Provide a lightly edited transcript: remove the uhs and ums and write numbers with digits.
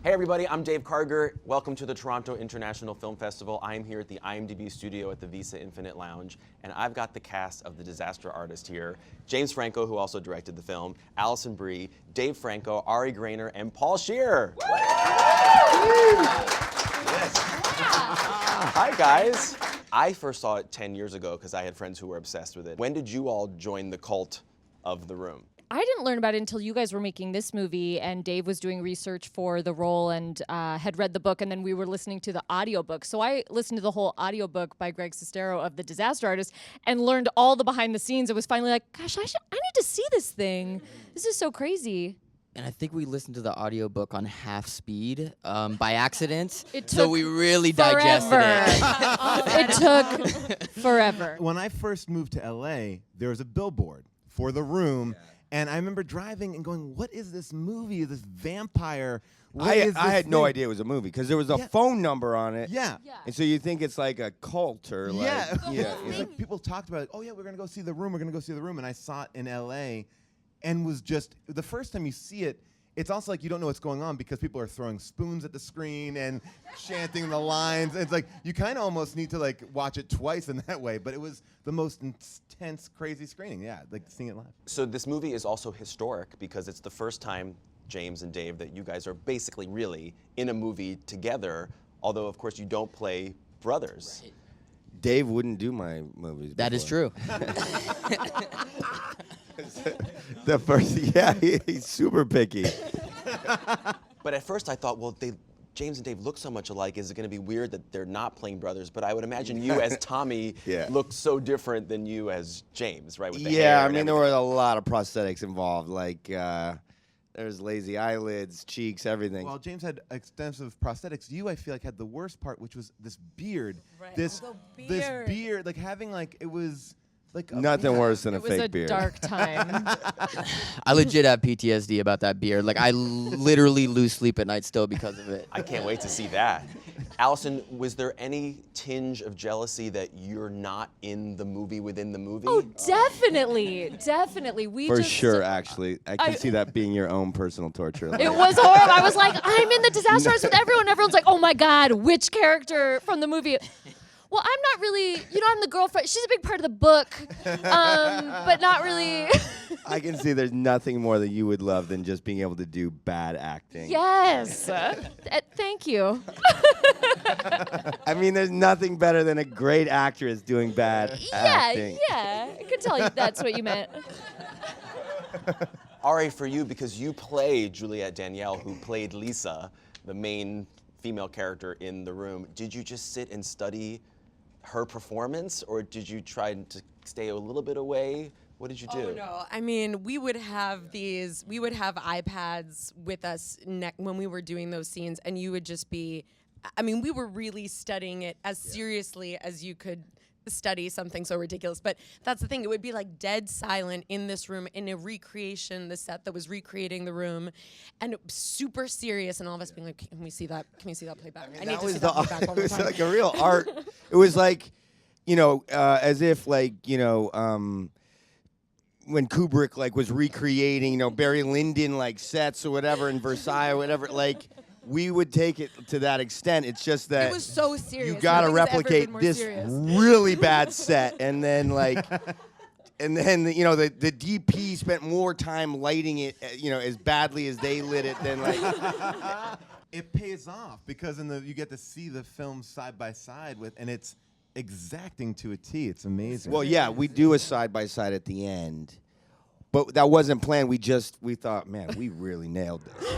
Hey everybody, I'm Dave Karger. Welcome to the Toronto International Film Festival. I'm here at the IMDb studio at the Visa Infinite Lounge, and I've got the cast of The Disaster Artist here. James Franco, who also directed the film, Alison Brie, Dave Franco, Ari Graynor, and Paul Scheer. Hi guys. I first saw it 10 years ago because I had friends who were obsessed with it. When did you all join the cult of The Room? I didn't learn about it until you guys were making this movie and Dave was doing research for the role and had read the book, and then we were listening to the audiobook. So I listened to the whole audiobook by Greg Sestero of The Disaster Artist and learned all the behind the scenes. It was finally like, gosh, I need to see this thing. This is so crazy. And I think we listened to the audiobook on half speed by accident. It so took we really forever. digested it. It took forever. When I first moved to LA, there was a billboard for The Room. Yeah. And I remember driving and going, what is this movie, this vampire? I had no idea it was a movie because there was a phone number on it. Yeah. And so you think it's like a cult or like. Yeah. It's like people talked about it. Oh, yeah, we're going to go see The Room. We're going to go see The Room. And I saw it in LA and was just, the first time you see it, it's also like you don't know what's going on because people are throwing spoons at the screen and chanting the lines. It's like you kind of almost need to like watch it twice in that way. But it was the most intense, crazy screening. Yeah, like seeing it live. So this movie is also historic because it's the first time, James and Dave, that you guys are basically really in a movie together. Although of course you don't play brothers. Right. Dave wouldn't do my movies. That is true. The first, he's super picky. But at first I thought, well, James and Dave look so much alike. Is it going to be weird that they're not playing brothers? But I would imagine you as Tommy look so different than you as James, right? With the hair I and mean, there were everything. a lot of prosthetics involved. Like there's lazy eyelids, cheeks, everything. Well, James had extensive prosthetics. You, I feel like, had the worst part, which was this beard. Right. This beard, like having like it was. Like nothing worse than a It was fake a beard. dark time. I legit have PTSD about that beard. Like, I literally lose sleep at night still because of it. I can't wait to see that. Allison, was there any tinge of jealousy that you're not in the movie within the movie? Oh, definitely. Definitely. For sure, actually. I can see that being your own personal torture. It was horrible. I was like, I'm in the Disaster Artist with everyone. Everyone's like, oh my God, which character from the movie? Well, I'm not really, I'm the girlfriend. She's a big part of the book, but not really. I can see there's nothing more that you would love than just being able to do bad acting. Yes. Thank you. I mean, there's nothing better than a great actress doing bad acting. Yeah. I could tell you that's what you meant. Ari, for you, because you play Juliette Danielle, who played Lisa, the main female character in The Room, did you just sit and study her performance, or did you try to stay a little bit away? What did you do? Oh no, I mean, we would have iPads with us when we were doing those scenes, and you would just be, I mean, we were really studying it as seriously as you could study something so ridiculous. But that's the thing, it would be like dead silent in this room in a recreation, the set that was recreating The Room, and it was super serious, and all of us being like, can we see that play back? I need to see that play back one more It was time. like a real art. It was like, as if like, when Kubrick like was recreating, Barry Lyndon like sets or whatever in Versailles or whatever, like we would take it to that extent. It's just that It was so serious. you got to Nothing's ever replicate been more this serious. really bad set, and then like, and then the DP spent more time lighting it, as badly as they lit it than like. It pays off because you get to see the film side by side and it's exacting to a T. It's amazing. Well, yeah, we do a side by side at the end, but that wasn't planned. We thought, man, we really nailed this.